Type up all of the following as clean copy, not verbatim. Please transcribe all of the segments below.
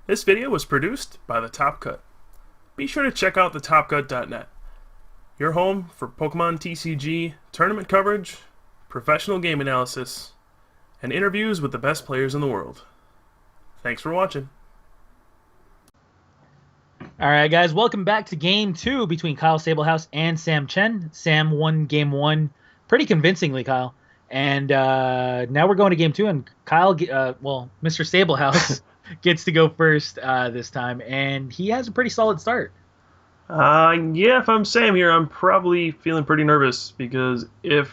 This video was produced by The Top Cut. Be sure to check out thetopcut.net, your home for Pokemon TCG, tournament coverage, professional game analysis, and interviews with the best players in the world. Thanks for watching. All right, guys, welcome back to Game 2 between Kyle Sabelhaus and Sam Chen. Sam won Game 1 pretty convincingly, Kyle. And now we're going to Game 2, and Kyle, Mr. Sabelhaus gets to go first this time, and he has a pretty solid start. Yeah, if I'm Sam here, I'm probably feeling pretty nervous, because if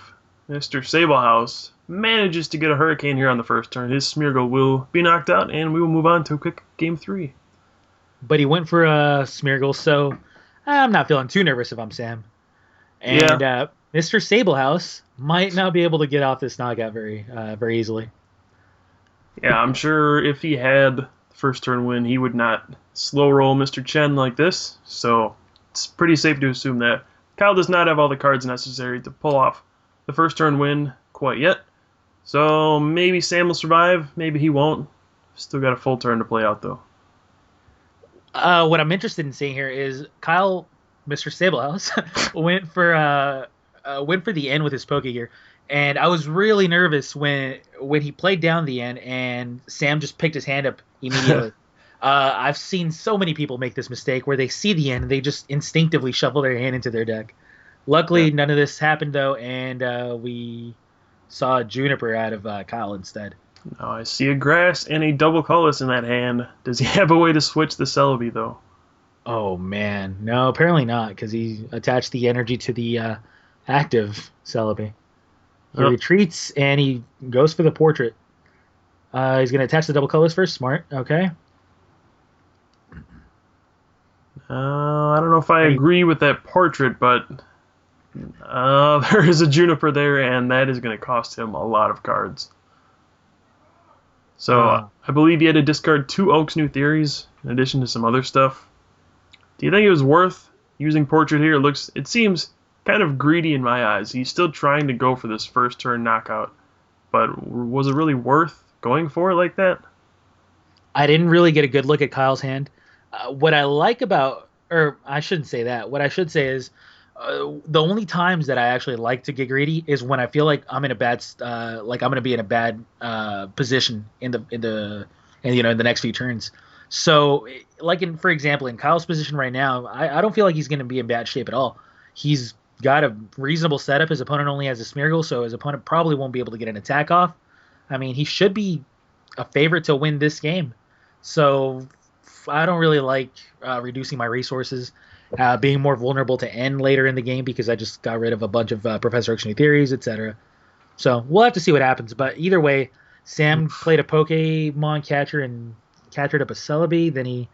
Mr. Sabelhaus manages to get a Hurricane here on the first turn, his Smeargle will be knocked out, and we will move on to a quick Game 3. But he went for a Smeargle, so I'm not feeling too nervous if I'm Sam. And Mr. Sabelhaus might not be able to get off this knockout very easily. Yeah, I'm sure if he had the first turn win, he would not slow roll Mr. Chen like this, so it's pretty safe to assume that Kyle does not have all the cards necessary to pull off the first turn win quite yet. So maybe Sam will survive, maybe he won't. Still got a full turn to play out, though. What I'm interested in seeing here is Kyle, Mr. Sabelhaus, went for the end with his Pokegear, and I was really nervous when he played down the end and Sam just picked his hand up immediately. I've seen so many people make this mistake where they see the end and they just instinctively shuffle their hand into their deck. Luckily, none of this happened though, and we saw a Juniper out of Kyle instead. Now I see a Grass and a double colorless in that hand. Does he have a way to switch the Celebi, though? Oh, man. No, apparently not, because he attached the energy to the active Celebi. He retreats, and he goes for the portrait. He's going to attach the double colors first. Smart. Okay. I don't know if I agree with that portrait, but there is a Juniper there, and that is going to cost him a lot of cards. So I believe he had to discard 2 Oak's New Theories in addition to some other stuff. Do you think it was worth using Portrait here? It seems kind of greedy in my eyes. He's still trying to go for this first turn knockout, but was it really worth going for it like that? I didn't really get a good look at Kyle's hand. What I like about, or I shouldn't say that. What I should say is the only times that I actually like to get greedy is when I feel like I'm in a bad, I'm going to be in a bad position in the next few turns. So, for example, in Kyle's position right now, I don't feel like he's going to be in bad shape at all. He's got a reasonable setup. His opponent only has a Smeargle, so his opponent probably won't be able to get an attack off. I mean, he should be a favorite to win this game. So I don't really like reducing my resources. Being more vulnerable to end later in the game because I just got rid of a bunch of Professor Oak's New Theories, etc. So we'll have to see what happens. But either way, Sam played a Pokemon catcher and captured up a Celebi. Then he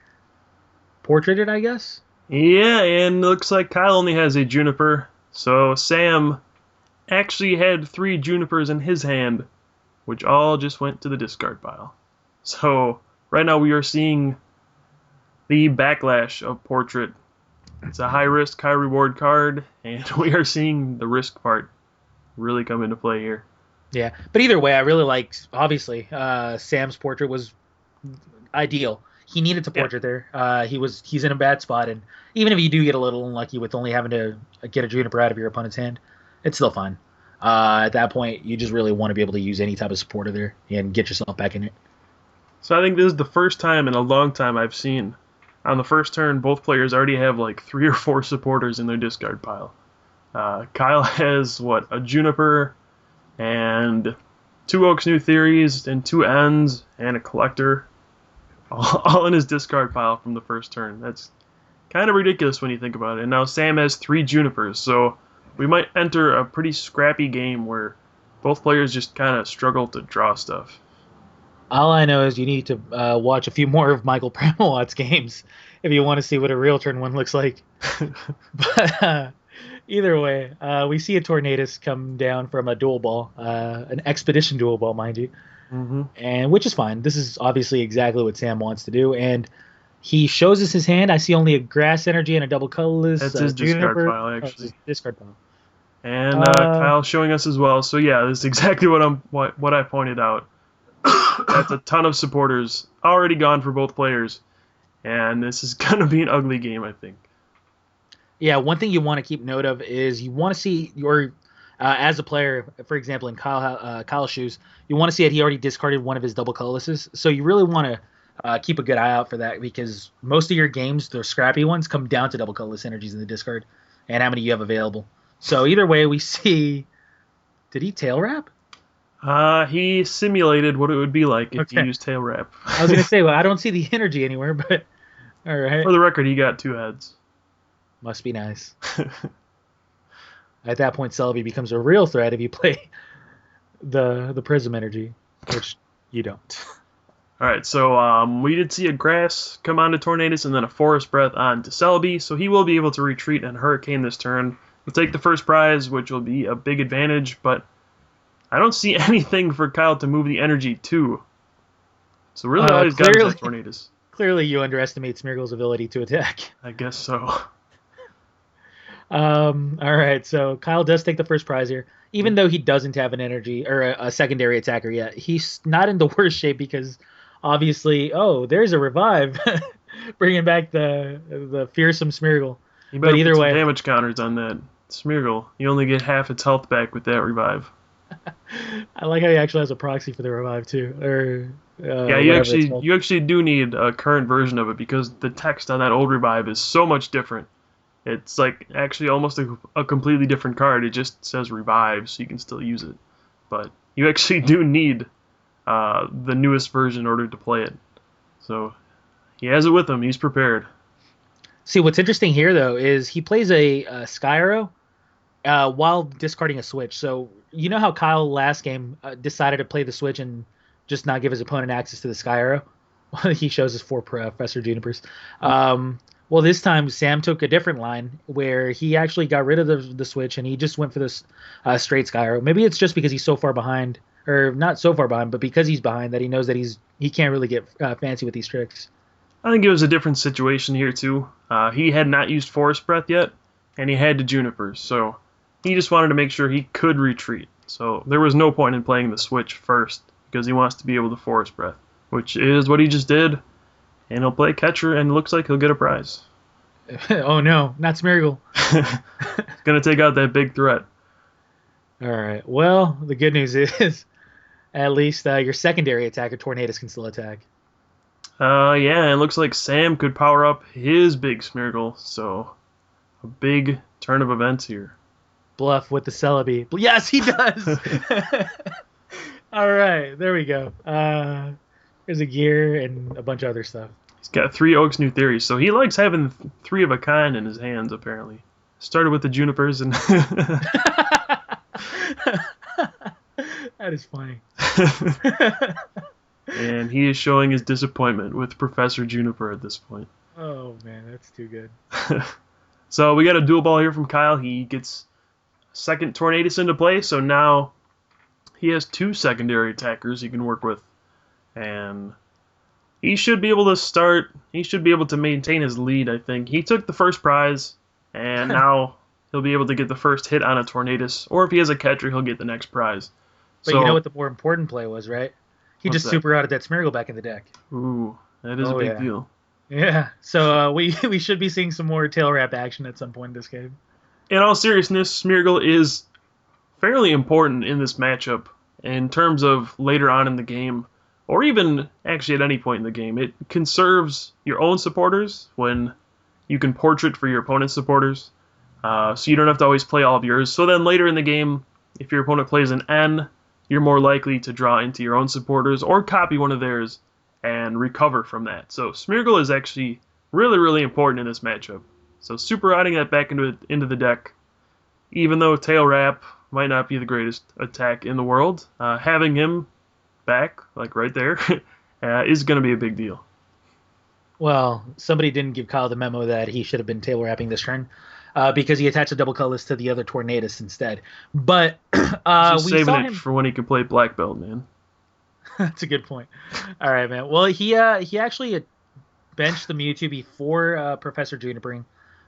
portraited, I guess. Yeah, and looks like Kyle only has a Juniper. So Sam actually had 3 Junipers in his hand, which all just went to the discard pile. So right now we are seeing the backlash of Portrait. It's a high-risk, high-reward card, and we are seeing the risk part really come into play here. Yeah, but either way, I really like, obviously, Sam's portrait was ideal. He needed to portrait there. He's in a bad spot, and even if you do get a little unlucky with only having to get a Juniper out of your opponent's hand, it's still fine. At that point, you just really want to be able to use any type of supporter there and get yourself back in it. So I think this is the first time in a long time I've seen on the first turn, both players already have like 3 or 4 supporters in their discard pile. Kyle has, a Juniper and 2 Oak's New Theories and 2 Ends and a Collector, all in his discard pile from the first turn. That's kind of ridiculous when you think about it. And now Sam has 3 Junipers, so we might enter a pretty scrappy game where both players just kind of struggle to draw stuff. All I know is you need to watch a few more of Michael Pramawat's games if you want to see what a real turn 1 looks like. But either way, we see a Tornadus come down from a dual ball, an Expedition dual ball, mind you, and which is fine. This is obviously exactly what Sam wants to do, and he shows us his hand. I see only a Grass Energy and a double colorless. That's his discard pile, actually. His discard pile. And Kyle showing us as well. So yeah, this is exactly what I pointed out. That's a ton of supporters already gone for both players. and this is going to be an ugly game, I think. Yeah, one thing you want to keep note of is you want to see your as a player, for example, in Kyle's shoes, you want to see that he already discarded one of his double colorlesses. So you really want to keep a good eye out for that because most of your games, the scrappy ones, come down to double colorless energies in the discard and how many you have available. So either way, we see. Did he tail wrap? He simulated what it would be like if you Okay. used tail wrap. I was gonna say, well, I don't see the energy anywhere, but all right, For the record, he got 2 heads. must be nice. At that point, Celebi becomes a real threat if you play the Prism energy, which you don't. All right, so we did see a grass come onto Tornadus and then a forest breath onto Celebi, so he will be able to retreat and hurricane this turn. We'll take the first prize, which will be a big advantage, but I don't see anything for Kyle to move the energy to. So really all he's got is that Tornadus. Clearly, you underestimate Smeargle's ability to attack. I guess so. All right, so Kyle does take the first prize here. Even though he doesn't have an energy or a secondary attacker yet, he's not in the worst shape because obviously, there's a revive, bringing back the fearsome Smeargle. You better But either put some way, damage counters on that Smeargle. You only get half its health back with that revive. I like how he actually has a proxy for the revive too. Or Yeah, you actually do need a current version of it because the text on that old revive is so much different. It's like actually almost a completely different card. It just says revive, so you can still use it. But you actually do need the newest version in order to play it. So he has it with him. He's prepared. See, what's interesting here though is he plays a Sky Arrow while discarding a switch. So you know how Kyle last game decided to play the switch and just not give his opponent access to the Sky Arrow? He shows his 4 Professor Junipers. Well, this time Sam took a different line where he actually got rid of the switch and he just went for this straight Sky Arrow. Maybe it's just because he's so far behind, or not so far behind, but because he's behind that he knows that he can't really get fancy with these tricks. I think it was a different situation here too. He had not used Forest Breath yet, and he had the Junipers, so he just wanted to make sure he could retreat. So there was no point in playing the switch first because he wants to be able to Forest Breath, which is what he just did. And he'll play catcher, and it looks like he'll get a prize. Oh no, not Smeargle. Gonna take out that big threat. All right. Well, the good news is at least your secondary attacker Tornadus can still attack. Yeah, it looks like Sam could power up his big Smeargle, so a big turn of events here. Bluff with the Celebi. Yes, he does. All right, there we go. There's a gear and a bunch of other stuff. He's got 3 Oak's New Theories, so he likes having 3 of a kind in his hands, apparently. Started with the Junipers and... That is funny. And he is showing his disappointment with Professor Juniper at this point. Oh, man, that's too good. So we got a dual ball here from Kyle. He gets second Tornadus into play, so now he has 2 secondary attackers he can work with. And he should be able to maintain his lead, I think. He took the first prize, and now he'll be able to get the first hit on a Tornadus, or if he has a catcher, he'll get the next prize. But so, you know what the more important play was, right? He just super outed that Smeargle back in the deck. Ooh, that is a big deal. Yeah, so we should be seeing some more tail wrap action at some point in this game. In all seriousness, Smeargle is fairly important in this matchup in terms of later on in the game, or even actually at any point in the game. It conserves your own supporters when you can portrait for your opponent's supporters, so you don't have to always play all of yours. So then later in the game, if your opponent plays an N, you're more likely to draw into your own supporters or copy one of theirs and recover from that. So Smeargle is actually really, really important in this matchup. So super riding that back into the deck, even though Tail Wrap might not be the greatest attack in the world, having him back, like right there, is going to be a big deal. Well, somebody didn't give Kyle the memo that he should have been tail wrapping this turn. Because he attached a double colorless to the other Tornadus instead. But Just we saving saw it him for when he can play Black Belt, man. That's a good point. All right, man. Well, he actually benched the Mewtwo before Professor Junipering.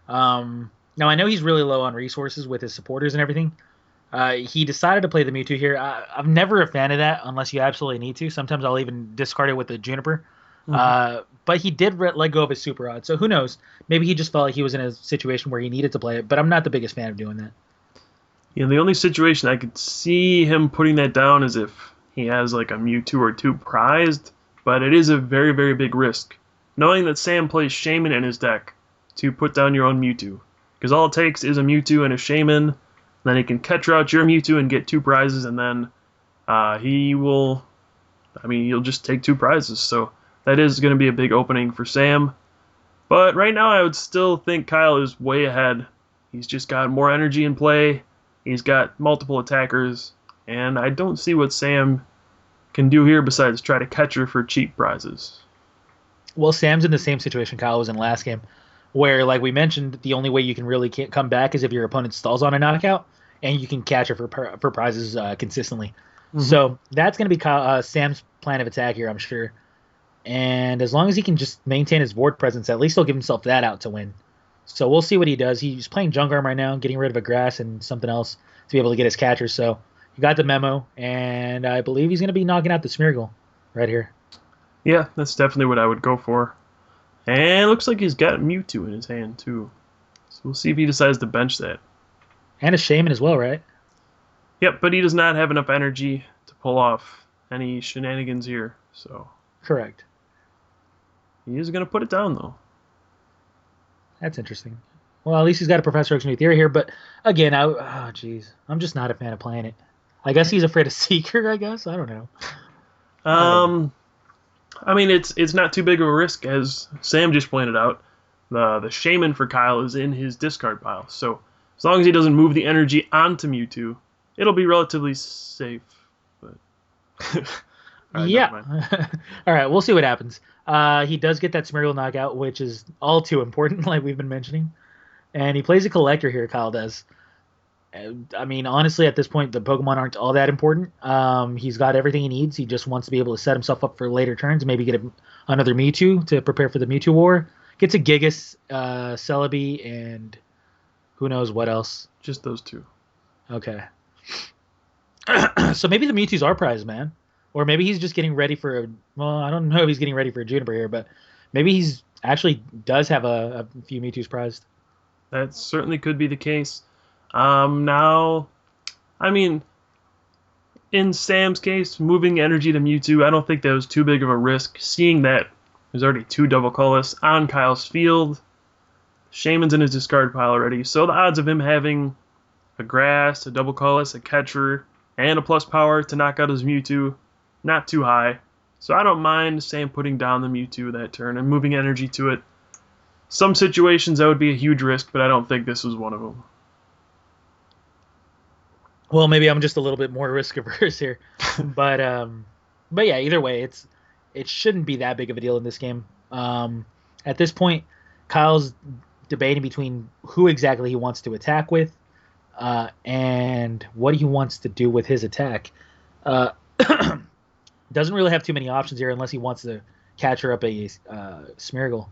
Now I know he's really low on resources with his supporters and everything. He decided to play the Mewtwo here. I'm never a fan of that unless you absolutely need to. Sometimes I'll even discard it with the Juniper. Mhm. But he did let go of his super rod, so who knows? Maybe he just felt like he was in a situation where he needed to play it. But I'm not the biggest fan of doing that. Yeah, the only situation I could see him putting that down is if he has like a Mewtwo or two prized, but it is a very, very big risk. Knowing that Sam plays Shaman in his deck to put down your own Mewtwo. Because all it takes is a Mewtwo and a Shaman, then he can catch out your Mewtwo and get two prizes, and then he will, I mean, he'll just take two prizes. So that is going to be a big opening for Sam. But right now, I would still think Kyle is way ahead. He's just got more energy in play. He's got multiple attackers, and I don't see what Sam can do here besides try to catch her for cheap prizes. Well, Sam's in the same situation Kyle was in last game, where, like we mentioned, the only way you can really can't come back is if your opponent stalls on a knockout, and you can catch her for prizes consistently. Hmm. So that's going to be Sam's plan of attack here, I'm sure. And as long as he can just maintain his board presence, at least he'll give himself that out to win. So we'll see what he does. He's playing junk arm right now, getting rid of a grass and something else to be able to get his catcher. So he got the memo, and I believe he's going to be knocking out the Smeargle right here. Yeah, that's definitely what I would go for. And it looks like he's got Mewtwo in his hand, too. So we'll see if he decides to bench that. And a Shaman as well, right? Yep, but he does not have enough energy to pull off any shenanigans here. So Correct. he is going to put it down, though. That's interesting. Well, at least he's got a Professor X new theory here, but again, jeez, I'm just not a fan of playing it. I guess he's afraid of Seeker. I guess I don't know. I don't know. Um, I mean, it's not too big of a risk, as Sam just pointed out. The Shaman for Kyle is in his discard pile, so as long as he doesn't move the energy onto Mewtwo, it'll be relatively safe. But all right, never Yeah. mind. All right, we'll see what happens. He does get that Smeargle knockout, which is all too important, like we've been mentioning. And he plays a collector here, Kyle does. I mean, honestly, at this point, the Pokemon aren't all that important. He's got everything he needs. He just wants to be able to set himself up for later turns, maybe get another Mewtwo to prepare for the Mewtwo War. Gets a Gigas, Celebi, and who knows what else. Just those two. Okay. So maybe the Mewtwo's our prize, man. Or maybe he's just getting ready for a. Well, I don't know if he's getting ready for a Juniper here, but maybe he's actually does have a few Mewtwo's prized. That certainly could be the case. Now, I mean, in Sam's case, moving energy to Mewtwo, I don't think that was too big of a risk. Seeing that there's already two double colorless on Kyle's field, Shaman's in his discard pile already, so the odds of him having a grass, a double colorless, a catcher, and a plus power to knock out his Mewtwo, not too high. So I don't mind Sam putting down the Mewtwo that turn and moving energy to it. Some situations that would be a huge risk, but I don't think this was one of them. Well, maybe I'm just a little bit more risk averse here, but but yeah, either way, it shouldn't be that big of a deal in this game. At this point, Kyle's debating between who exactly he wants to attack with, and what he wants to do with his attack. Uh, doesn't really have too many options here unless he wants to catcher up a Smeargle.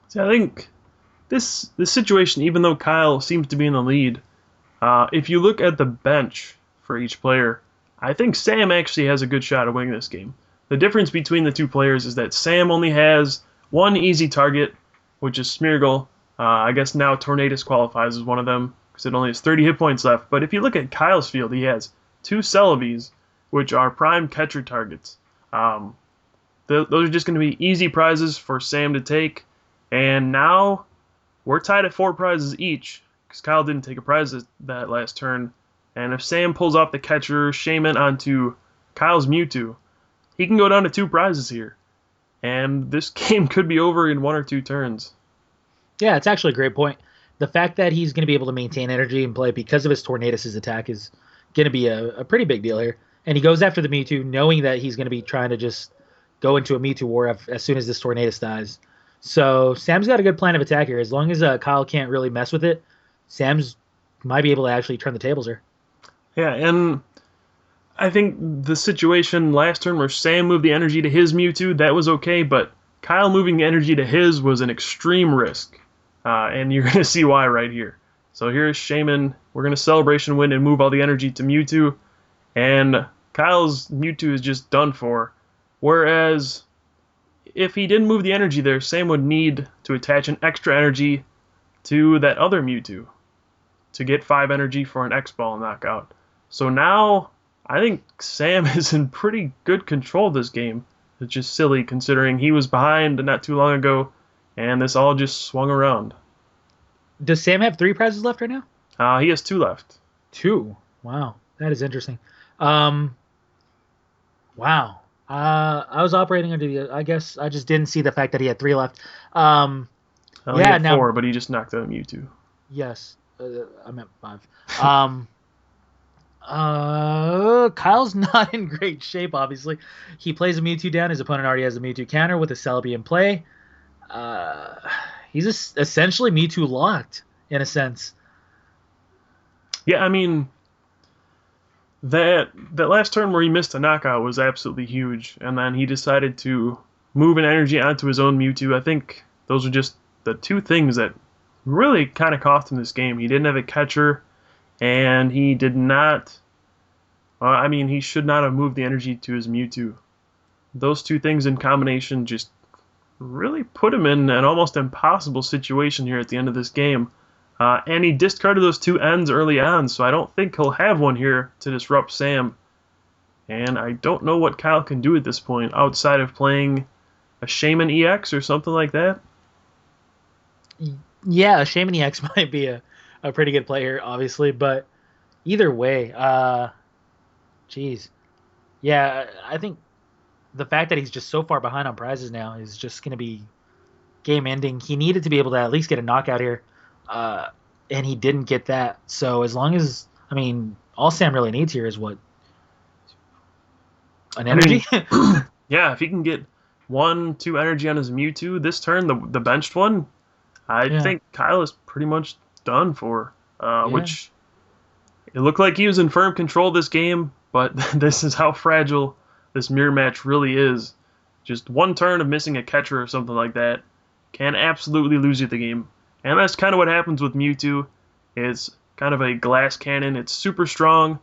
So I think this situation, even though Kyle seems to be in the lead, if you look at the bench for each player, I think Sam actually has a good shot of winning this game. The difference between the two players is that Sam only has one easy target, which is Smeargle. I guess now Tornadus qualifies as one of them because it only has 30 hit points left. But if you look at Kyle's field, he has two Celebes, which are prime catcher targets. Those are just going to be easy prizes for Sam to take. And now we're tied at 4 prizes each because Kyle didn't take a prize that last turn. And if Sam pulls off the catcher Shaman onto Kyle's Mewtwo, he can go down to 2 prizes here. And this game could be over in 1 or 2 turns. Yeah, it's actually a great point. The fact that he's going to be able to maintain energy and play because of his Tornadus' attack is going to be a pretty big deal here. And he goes after the Mewtwo, knowing that he's going to be trying to just go into a Mewtwo war as soon as this Tornadus dies. So Sam's got a good plan of attack here. As long as Kyle can't really mess with it, Sam's might be able to actually turn the tables here. Yeah, and I think the situation last turn where Sam moved the energy to his Mewtwo, that was okay, but Kyle moving the energy to his was an extreme risk. And you're going to see why right here. So here's Shaman. We're going to Celebration Wind and move all the energy to Mewtwo. And Kyle's Mewtwo is just done for. Whereas if he didn't move the energy there, Sam would need to attach an extra energy to that other Mewtwo to get 5 energy for an X-Ball knockout. So now, I think Sam is in pretty good control of this game. It's just silly considering he was behind not too long ago, and this all just swung around. Does Sam have 3 prizes left right now? He has 2 left. 2. Wow, that is interesting. Wow. I was operating under the. I guess I just didn't see the fact that he had 3 left. He had 4, but he just knocked out Mewtwo. Yes, I meant 5. Kyle's not in great shape. Obviously, he plays a Mewtwo down. His opponent already has a Mewtwo counter with a Celebi in play. He's essentially Mewtwo locked in a sense. Yeah, I mean, that last turn where he missed a knockout was absolutely huge, and then he decided to move an energy onto his own Mewtwo. I think those are just the 2 things that really kind of cost him this game. He didn't have a catcher, and he did not. He should not have moved the energy to his Mewtwo. Those 2 things in combination just really put him in an almost impossible situation here at the end of this game. And he discarded those 2 ends early on, so I don't think he'll have one here to disrupt Sam. And I don't know what Kyle can do at this point outside of playing a Shaman EX or something like that. Yeah, a Shaman EX might be a pretty good play here, obviously, but either way, geez. Yeah, I think the fact that he's just so far behind on prizes now is just going to be game ending. He needed to be able to at least get a knockout here. And he didn't get that. So as long as, all Sam really needs here is what? An energy? Yeah, if he can get 1, 2 energy on his Mewtwo this turn, the benched one, I think Kyle is pretty much done for. Which, it looked like he was in firm control of this game, but this is how fragile this mirror match really is. Just 1 turn of missing a catcher or something like that can absolutely lose you the game. And that's kind of what happens with Mewtwo. It's kind of a glass cannon. It's super strong,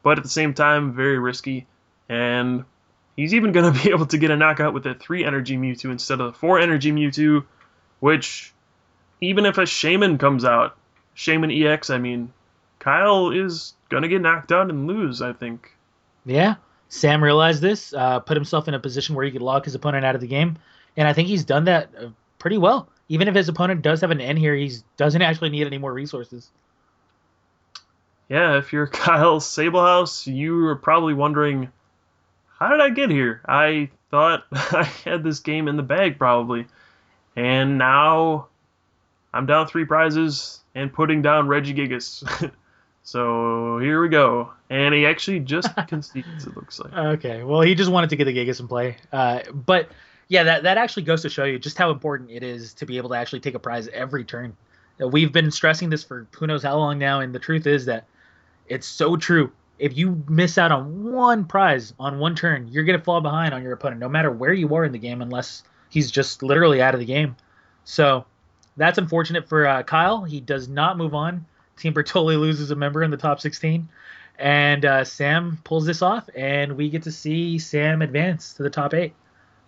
but at the same time, very risky. And he's even going to be able to get a knockout with a 3 energy Mewtwo instead of the 4 energy Mewtwo, which, even if a Shaman comes out, Shaman EX, Kyle is going to get knocked out and lose, I think. Yeah. Sam realized this, put himself in a position where he could lock his opponent out of the game, and I think he's done that pretty well. Even if his opponent does have an N here, he doesn't actually need any more resources. Yeah, if you're Kyle Sabelhaus, you are probably wondering, how did I get here? I thought I had this game in the bag, probably. And now I'm down 3 prizes and putting down Regigigas. So here we go. And he actually just concedes, it looks like. Okay, well, he just wanted to get the Gigas in play. But yeah, that actually goes to show you just how important it is to be able to actually take a prize every turn. We've been stressing this for who knows how long now, and the truth is that it's so true. If you miss out on 1 prize on 1 turn, you're going to fall behind on your opponent, no matter where you are in the game, unless he's just literally out of the game. So that's unfortunate for Kyle. He does not move on. Team Bertoli loses a member in the top 16. And Sam pulls this off, and we get to see Sam advance to the top 8.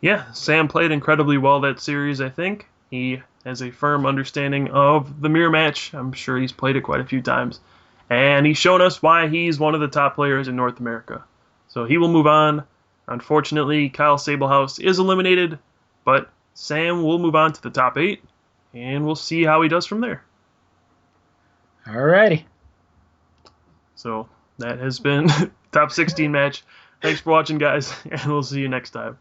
Yeah, Sam played incredibly well that series, I think. He has a firm understanding of the mirror match. I'm sure he's played it quite a few times. And he's shown us why he's one of the top players in North America. So he will move on. Unfortunately, Kyle Sabelhaus is eliminated, but Sam will move on to the top 8, and we'll see how he does from there. Alrighty. So that has been top 16 match. Thanks for watching, guys, and we'll see you next time.